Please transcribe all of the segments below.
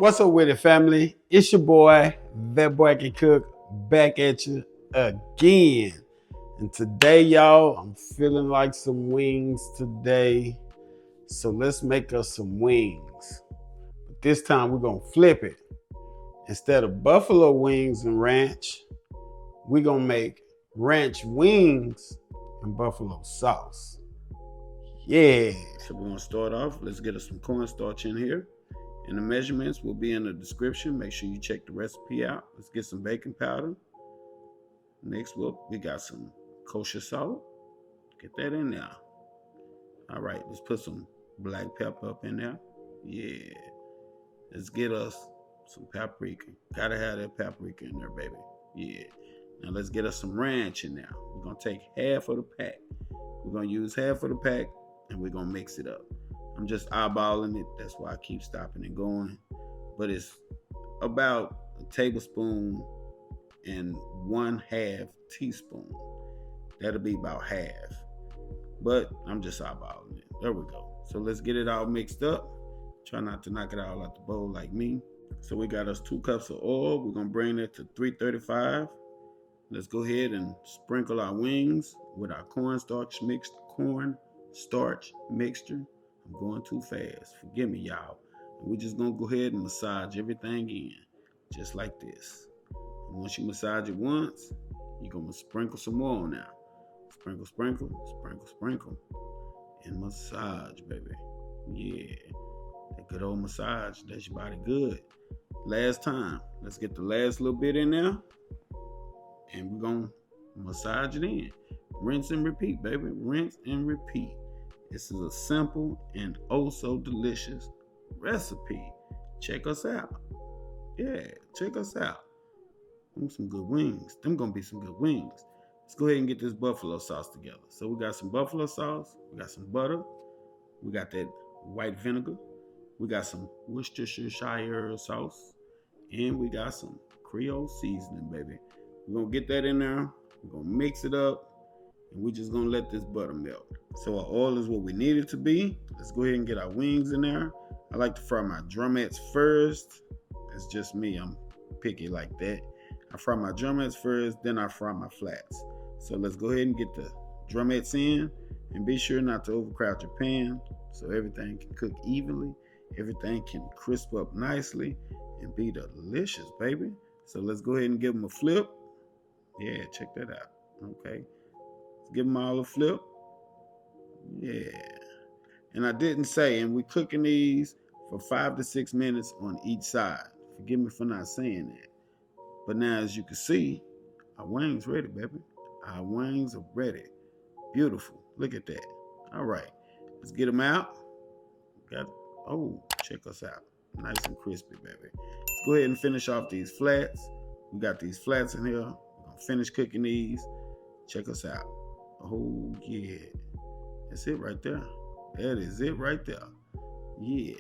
What's up with it, family? It's your boy, That Boy Can Cook, back at you again. And today, y'all, I'm feeling like some wings today. So let's make us some wings. But this time, we're going to flip it. Instead of buffalo wings and ranch, we're going to make ranch wings and buffalo sauce. Yeah. So we're going to start off. Let's get us some cornstarch in here. And the measurements will be in the description. Make sure you check the recipe out. Let's get some baking powder. Next, we got some kosher salt. Get that in there. All right, let's put some black pepper up in there. Yeah. Let's get us some paprika. Gotta have that paprika in there, baby. Yeah. Now let's get us some ranch in there. We're gonna take half of the pack. We're gonna use half of the pack and we're gonna mix it up. I'm just eyeballing it. That's why I keep stopping and going. But it's about a tablespoon and 1/2 teaspoon. That'll be about half. But I'm just eyeballing it. There we go. So let's get it all mixed up. Try not to knock it all out the bowl like me. So we got us 2 cups of oil. We're going to bring it to 335. Let's go ahead and sprinkle our wings with our cornstarch mixture. I'm going too fast. Forgive me, y'all. We're just going to go ahead and massage everything in, just like this. And once you massage it once, you're going to sprinkle some more on now. Sprinkle, sprinkle, sprinkle, sprinkle. And massage, baby. Yeah. That good old massage. That's your body good. Last time. Let's get the last little bit in there. And we're going to massage it in. Rinse and repeat, baby. Rinse and repeat. This is a simple and oh so delicious recipe. Check us out. Yeah, check us out. Some good wings. Them gonna be some good wings. Let's go ahead and get this buffalo sauce together. So we got some buffalo sauce. We got some butter. We got that white vinegar. We got some Worcestershire sauce. And we got some creole seasoning, baby. We're gonna get that in there. We're gonna mix it up. And we're just gonna let this butter melt. So our oil is what we need it to be. Let's go ahead and get our wings in there. I like to fry my drumettes first. That's just me. I'm picky like that. I fry my drumettes first, then I fry my flats. So let's go ahead and get the drumettes in. And be sure not to overcrowd your pan so everything can cook evenly. Everything can crisp up nicely and be delicious, baby. So let's go ahead and give them a flip. Yeah, check that out. Okay. Give them all a flip. Yeah. And I didn't say, and we're cooking these for 5 to 6 minutes on each side. Forgive me for not saying that. But now, as you can see, our wings ready, baby. Our wings are ready. Beautiful. Look at that. All right. Let's get them out. Check us out. Nice and crispy, baby. Let's go ahead and finish off these flats. We got these flats in here. We're going to finish cooking these. Check us out. Oh, yeah. That's it right there. That is it right there. Yeah.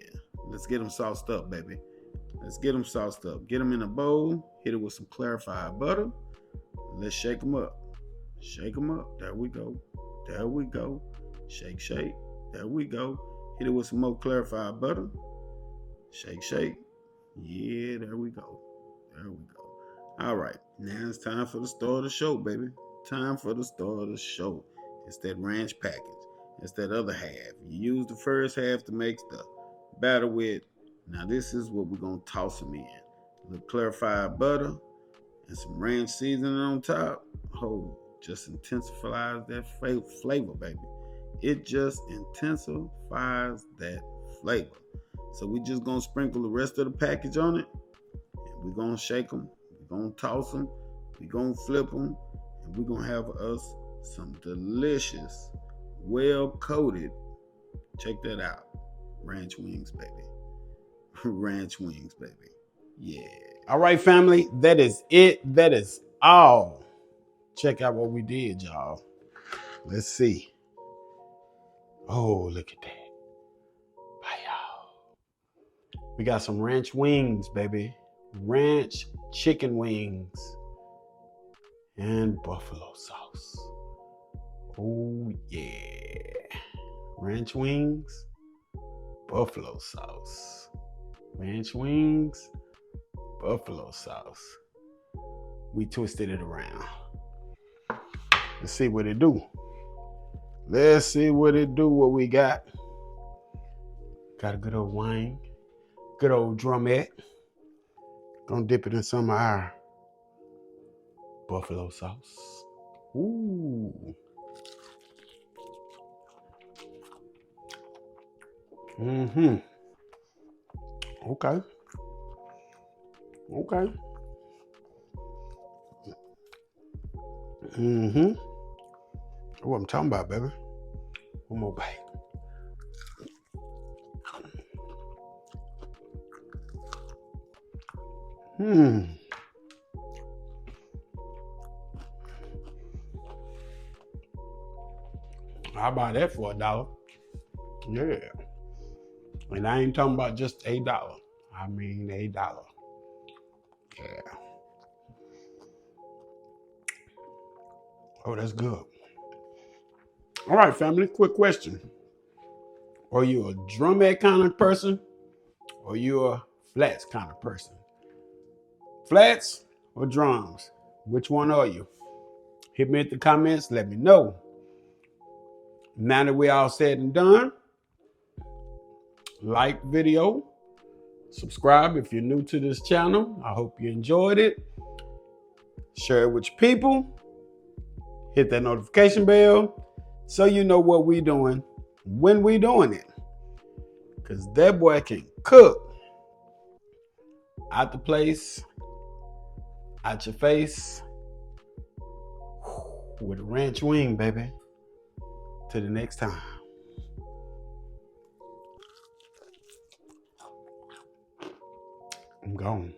Let's get them sauced up, baby. Let's get them sauced up. Get them in a bowl. Hit it with some clarified butter. Let's shake them up. Shake them up. There we go. There we go. Shake, shake. There we go. Hit it with some more clarified butter. Shake, shake. Yeah, there we go. There we go. All right. Now it's time for the star of the show, baby. Time for the star of the show. It's that ranch package. It's that other half. You use the first half to make the batter with. Now this is what we're going to toss them in. A little clarified butter and some ranch seasoning on top. Oh, just intensifies that flavor, baby. It just intensifies that flavor. So we just going to sprinkle the rest of the package on it. And we're going to shake them. We're going to toss them. We're going to flip them. And we're going to have us some delicious, well-coated, check that out, ranch wings, baby. Ranch wings, baby. Yeah. All right, family. That is it. That is all. Check out what we did, y'all. Let's see. Oh, look at that. Bye, y'all. We got some ranch wings, baby. Ranch chicken wings. And buffalo sauce. Oh, yeah. Ranch wings, buffalo sauce. Ranch wings, buffalo sauce. We twisted it around. Let's see what it do. Let's see what it do, what we got. Got a good old wine, good old drumette. Gonna dip it in some of our buffalo sauce. Ooh. Mm-hmm. Okay. Okay. Mm-hmm. What I'm talking about, baby. One more bite. I'll buy that for $1. Yeah. And I ain't talking about just $1. I mean $1. Yeah. Oh, that's good. All right, family, quick question. Are you a drumette kind of person or you a flats kind of person? Flats or drums? Which one are you? Hit me at the comments. Let me know. Now that we all said and done, like video, subscribe if you're new to this channel. I hope you enjoyed it. Share it with your people. Hit that notification bell so you know what we doing when we doing it. Because that boy can cook. Out the place, out your face, with a ranch wing, baby. Till the next time. I'm gone.